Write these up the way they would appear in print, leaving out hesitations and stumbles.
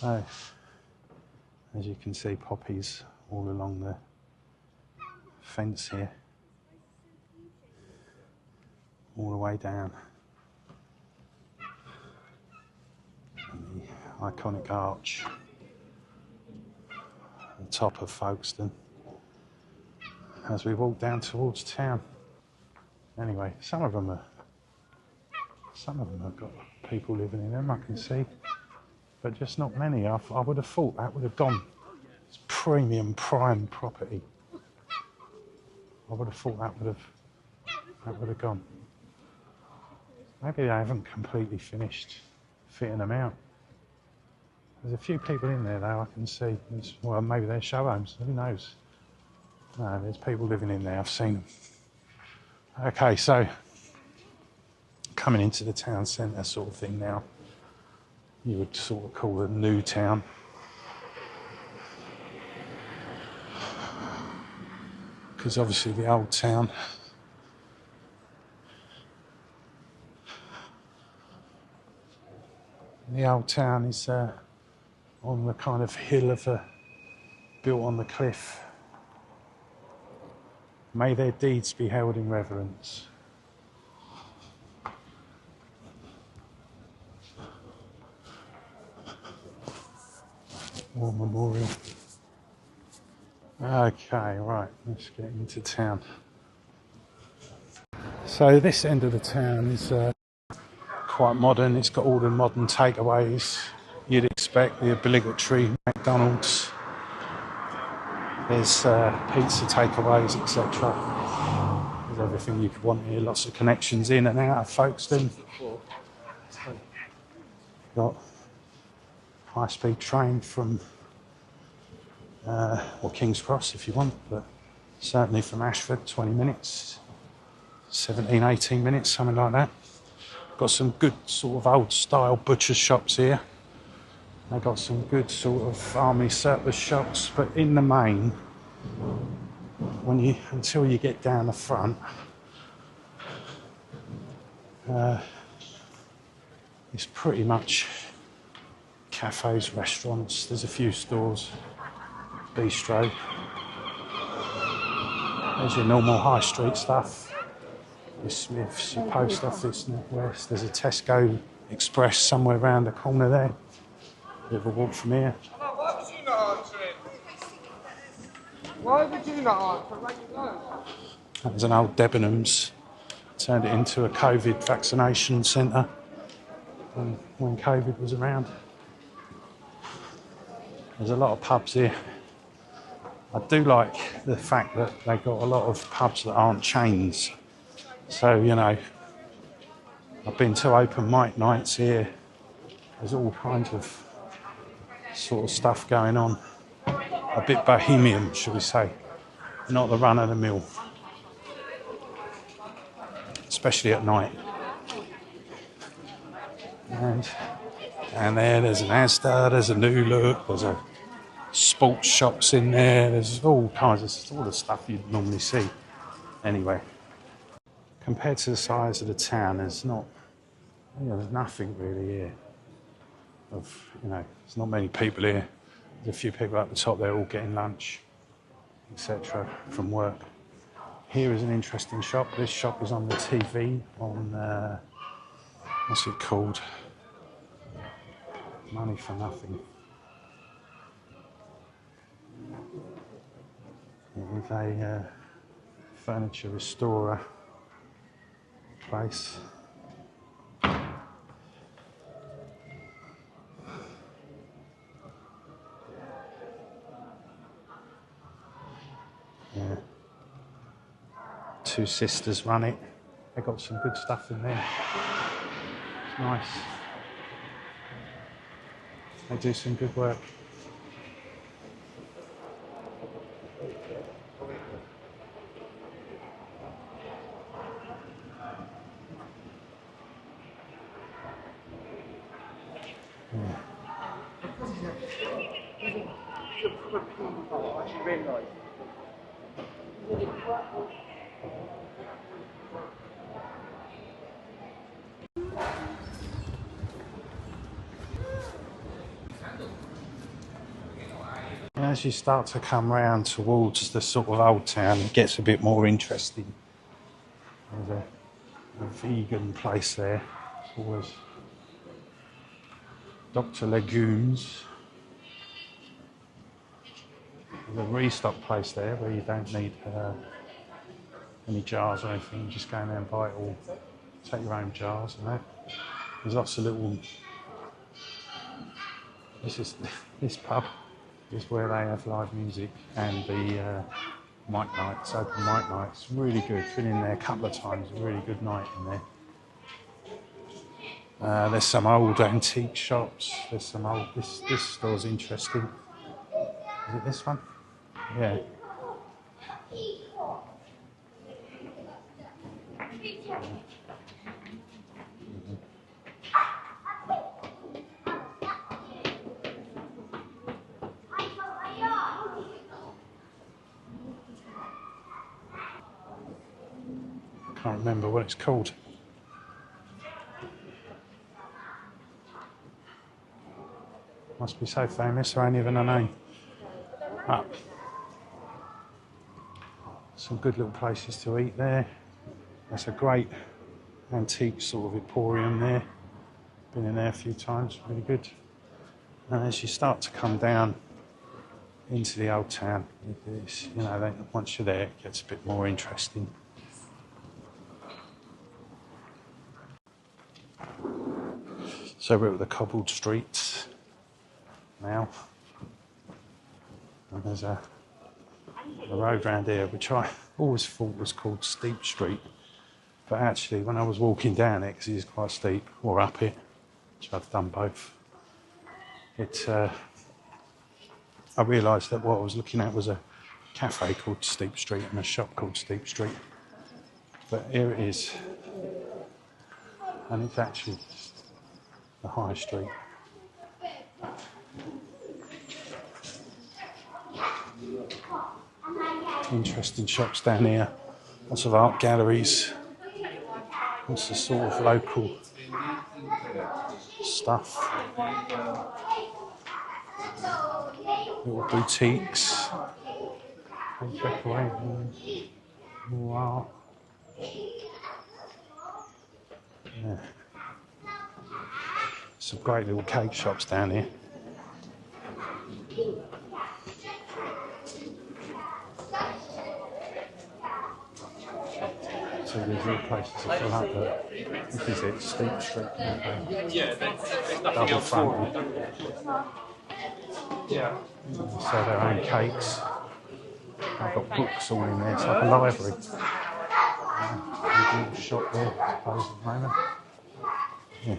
So, as you can see, poppies all along the fence here, all the way down. And the iconic arch at the top of Folkestone as we walk down towards town. Anyway, some of them have got people living in them, I can see, but just not many. I would have thought that would have gone. It's premium prime property. I would have thought that would have gone. Maybe they haven't completely finished fitting them out. There's a few people in there though, I can see. Well, maybe they're show homes, who knows? No, there's people living in there, I've seen them. Okay, so coming into the town centre sort of thing now, you would sort of call it a new town. Because obviously the old town is on the kind of hill of built on the cliff. May their deeds be held in reverence. War memorial. Okay, right, let's get into town. So this end of the town is quite modern. It's got all the modern takeaways you'd expect, the obligatory McDonald's. There's pizza takeaways, etc. There's everything you could want here. Lots of connections in and out of Folkestone. Got high-speed train from or King's Cross if you want, but certainly from Ashford, 20 minutes, 17, 18 minutes, something like that. Got some good sort of old style butcher shops here. They got some good sort of army surplus shops, but in the main, until you get down the front, it's pretty much cafes, restaurants. There's a few stores, bistro. There's your normal high street stuff. Your Smiths, your post office, Northwest. There's a Tesco Express somewhere around the corner there. Bit of a walk from here. Why would you not answer it? Why would you not answer? That was an old Debenhams. Turned it into a COVID vaccination centre when COVID was around. There's a lot of pubs here. I do like the fact that they've got a lot of pubs that aren't chains. So, you know, I've been to open mic nights here. There's all kinds of sort of stuff going on. A bit bohemian, shall we say. Not the run of the mill. Especially at night. And there's an Asda, there's a New Look, there's a sports shops in there, there's all kinds of sort of stuff you'd normally see. Anyway, compared to the size of the town, there's nothing really here. There's not many people here. There's a few people up the top there all getting lunch, etc. from work. Here is an interesting shop. This shop is on the TV on, what's it called? Money for Nothing. It is a furniture restorer place. Yeah. Two sisters run it. They got some good stuff in there. It's nice. They do some good work. Yeah. as you start to come round towards the sort of old town, it gets a bit more interesting. There's a vegan place there. It's always Dr. Legumes. There's a restock place there where you don't need any jars or anything. You just go in there and buy it all. Take your own jars and that. There's lots of little. This pub is where they have live music and the mic nights, open mic nights. Really good. Been in there a couple of times. A really good night in there. There's some old antique shops. There's some old. This store's interesting. Is it this one? Yeah. Can't remember what it's called. Must be so famous, I ain't even a name. Up. Some good little places to eat there. There's a great antique sort of emporium there. Been in there a few times, really good. And as you start to come down into the old town, once you're there, it gets a bit more interesting. So we're at the cobbled streets now, and there's a road round here which I always thought was called Steep Street, but actually when I was walking down it, because it is quite steep, or up it, which I've done both, I realised that what I was looking at was a cafe called Steep Street and a shop called Steep Street, but here it is, and it's actually the high street. Interesting shops down here, lots of art galleries, lots of sort of local stuff, little boutiques, wow. Yeah. Some great little cake shops down here. So there's little places to fill up, but this is it, Steep Street Cafe. Double fronted. Yeah. They sell their own cakes. I've got books all in there, it's like a library. There's a little shop there, I suppose, at the moment. Yeah.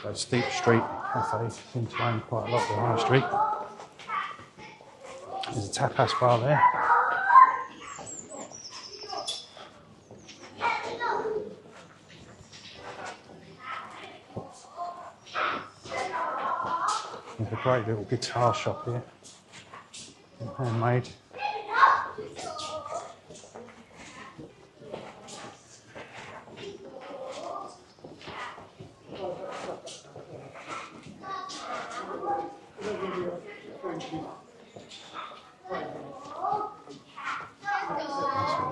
So Steep Street Cafe seems to own quite a lot of the high street. There's a tapas bar there. There's a great little guitar shop here, handmade.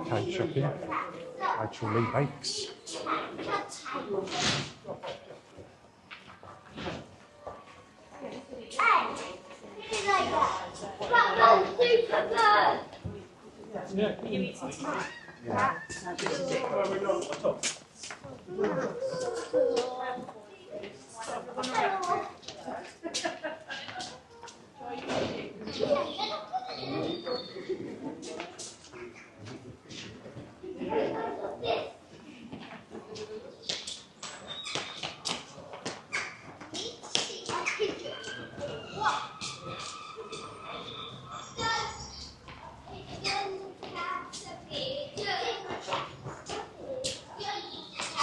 Cake shop here, Rachel Lee Bakes.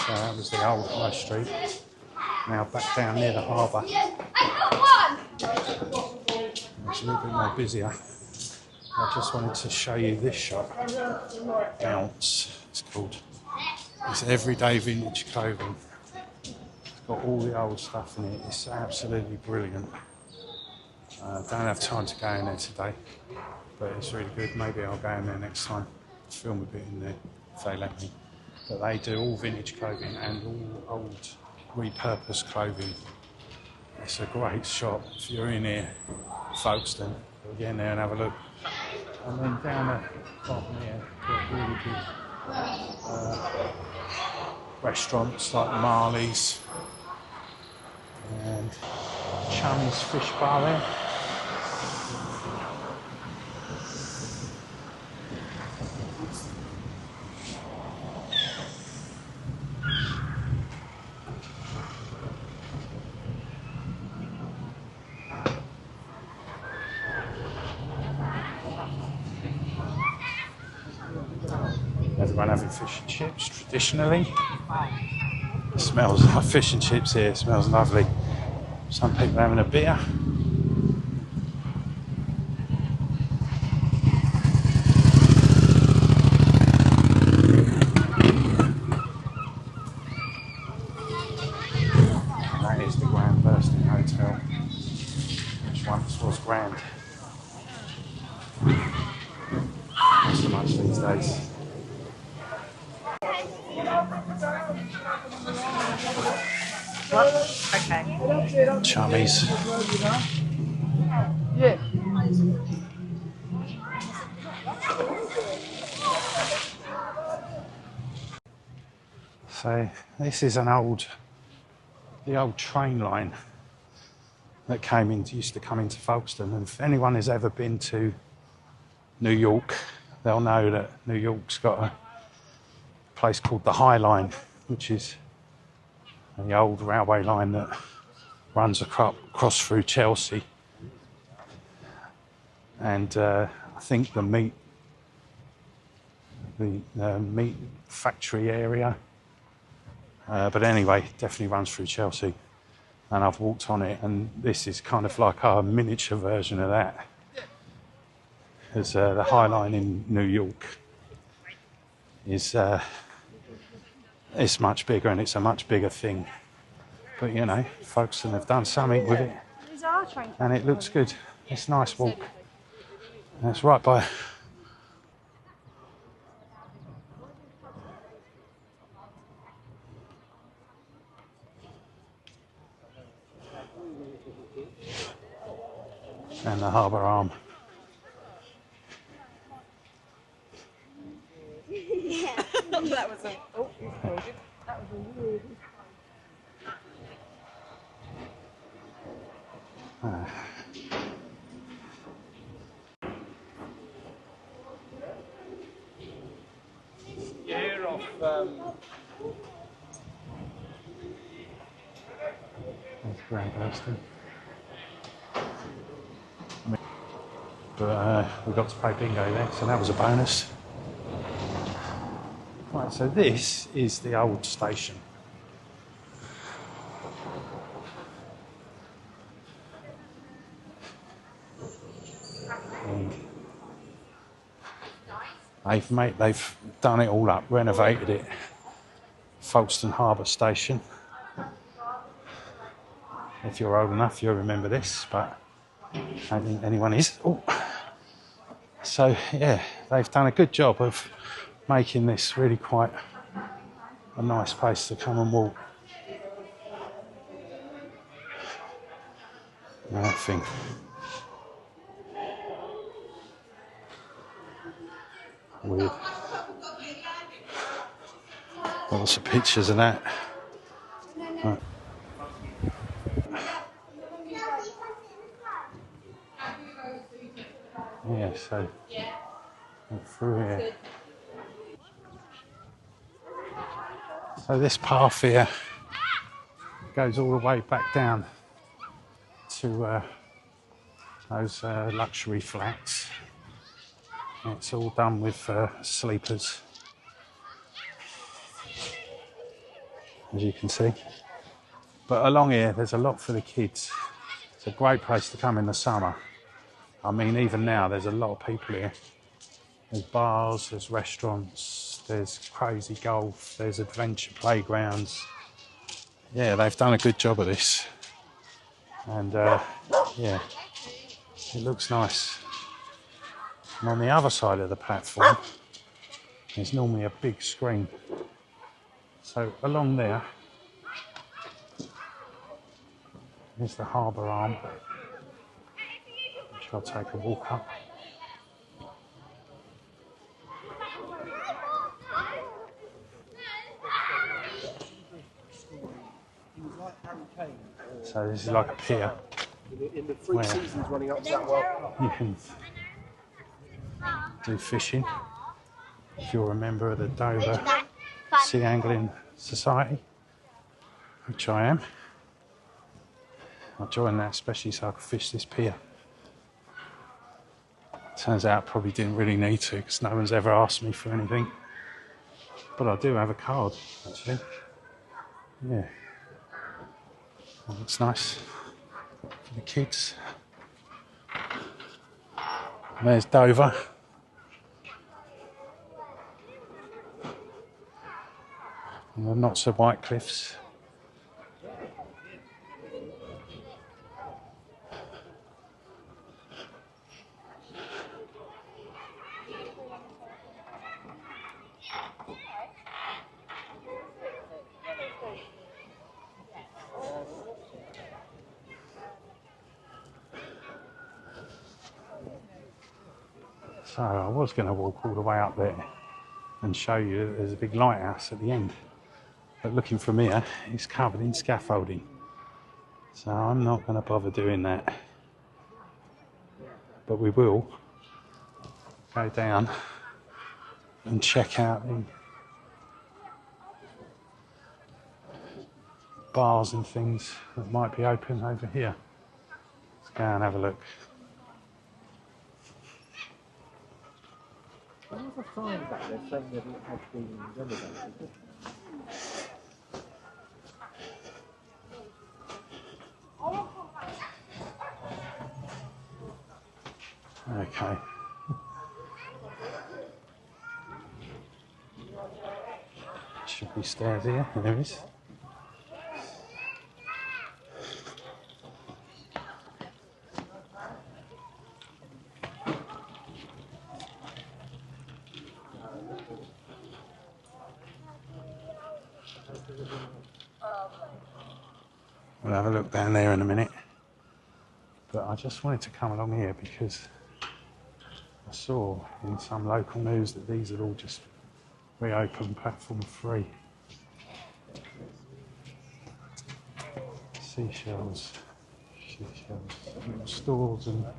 So that was the old high street. Now back down near the harbour. It's a little bit more busier. I just wanted to show you this shop. Bounce, it's called. It's everyday vintage clothing. It's got all the old stuff in it. It's absolutely brilliant. Don't have time to go in there today, but it's really good. Maybe I'll go in there next time, film a bit in there if they let me. But they do all vintage clothing and all old repurposed clothing. It's a great shop. If you're in here, Folkestone, you'll get in there and have a look. And then down at the bottom here, got really good restaurants like Marley's and Chummy's Fish Bar there. Everyone having fish and chips traditionally. It smells like fish and chips here, it smells lovely. Some people having a beer. And that is the Grand Bursting Hotel, which once was grand. Not so much these days. Okay. Chummies. Yeah. So this is the old train line that used to come into Folkestone. And if anyone has ever been to New York, they'll know that New York's got a place called the High Line, which is the old railway line that runs across through Chelsea. And I think the meat factory area, but anyway, definitely runs through Chelsea. And I've walked on it, and this is kind of like a miniature version of that. Because the High Line in New York is it's much bigger, and it's a much bigger thing. But you know, Folkestone have done something with it, and it looks good. It's a nice walk. And it's right by. And the harbour arm. That was a. Oh, that was a weird. Year off. That's Grand Bursting. But we got to play bingo there, so that was a bonus. Right, so this is the old station. And they've done it all up, renovated it. Folkestone Harbour Station. If you're old enough, you'll remember this, but I don't think anyone is. Oh. So yeah, they've done a good job of making this really quite a nice place to come and walk. And that thing. Weird. Lots of pictures of that. Right. Yeah, so through here. So this path here goes all the way back down to those luxury flats. It's all done with sleepers, as you can see. But along here, there's a lot for the kids. It's a great place to come in the summer. I mean, even now, there's a lot of people here. There's bars, there's restaurants, there's crazy golf, there's adventure playgrounds. Yeah, they've done a good job of this. And yeah, It looks nice. And on the other side of the platform, there's normally a big screen. So along there is the harbour arm, which I'll take a walk up. So this is like a pier. In the 3 seasons running up to that World Cup. You can do fishing if you're a member of the Dover Sea Angling Society, which I am. I joined that especially so I could fish this pier. Turns out I probably didn't really need to because no one's ever asked me for anything. But I do have a card, actually. Yeah. That looks nice for the kids. And there's Dover. And the not so white cliffs. So I was going to walk all the way up there and show you that there's a big lighthouse at the end. But looking from here, it's covered in scaffolding. So I'm not going to bother doing that. But we will go down and check out the bars and things that might be open over here. Let's go and have a look. There was a sign back there saying that it had been renovated. Okay. Should be stairs here. There is. We'll have a look down there in a minute. But I just wanted to come along here because I saw in some local news that these had all just reopened platform 3. Seashells, little stores and that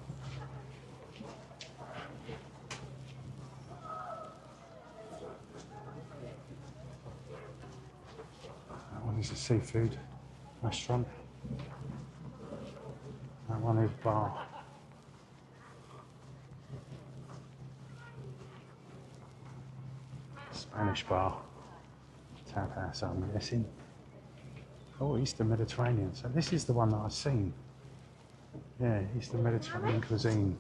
one is a seafood restaurant. That one is bar. Spanish bar. Tap house, I'm guessing. Oh, Eastern Mediterranean. So this is the one that I've seen. Yeah, Eastern Mediterranean cuisine.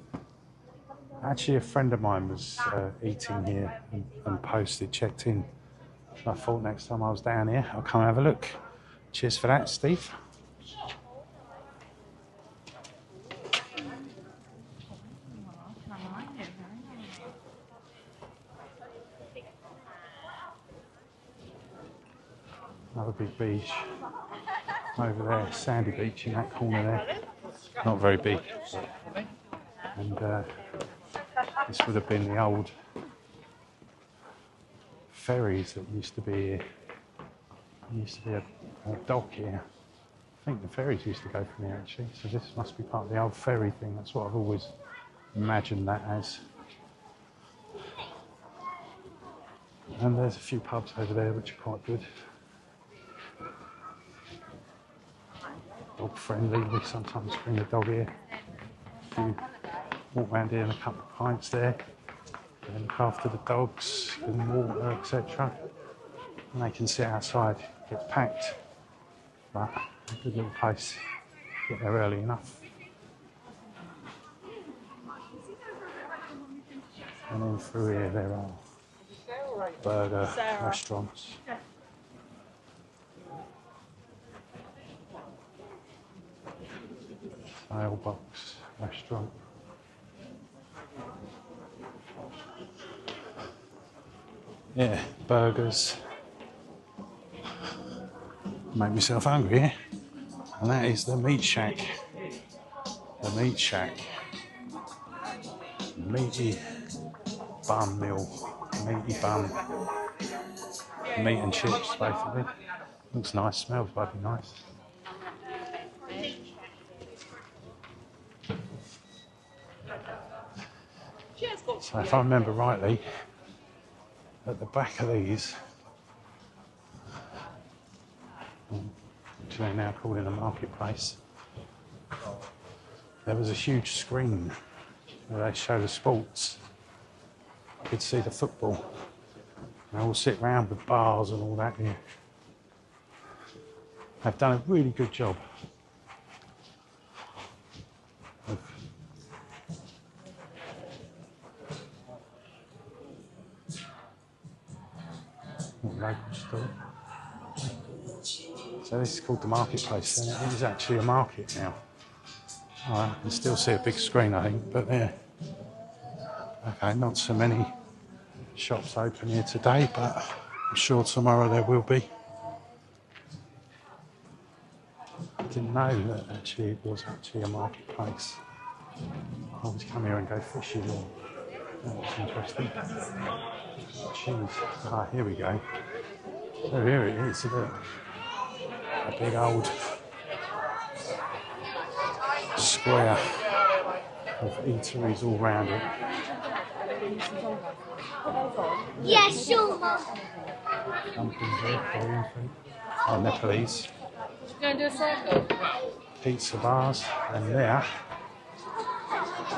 Actually, a friend of mine was eating here and posted, checked in. I thought next time I was down here, I'll come have a look. Cheers for that, Steve. Another big beach over there, sandy beach in that corner there. Not very big. And this would have been the old ferries that used to be here. There used to be a dock here. I think the ferries used to go from here actually. So this must be part of the old ferry thing. That's what I've always imagined that as. And there's a few pubs over there which are quite good. Dog friendly, we sometimes bring the dog here. You walk around here and a couple of pints there. And look after the dogs, give them water, etc. And they can sit outside, it gets packed. But a good little place, get there early enough. And then through here there are burger restaurants. Sailbox restaurant. Yeah, burgers. Make myself hungry, eh? And that is the meat shack. The meat shack. Meaty bun meal. Meaty bun. Meat and chips, basically. Looks nice, smells bloody nice. So if I remember rightly, at the back of these, which they're now called in the marketplace, there was a huge screen where they show the sports. You could see the football. They all sit round with bars and all that here. They've done a really good job of local store. So this is called the marketplace, and it is actually a market now. Oh, I can still see a big screen, I think, but yeah. Okay, not so many shops open here today, but I'm sure tomorrow there will be. I didn't know that actually it was actually a marketplace. I always come here and go fishing. That was interesting. Cheese. Ah, here we go. So here it is, look. A big old square of eateries all round it. Yes, sure, Mum. Something here, Korean food. Oh, Nepalese. Go and do a circle. Pizza bars, and there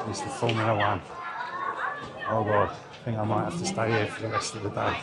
is the Formula One. Oh God, I think I might have to stay here for the rest of the day.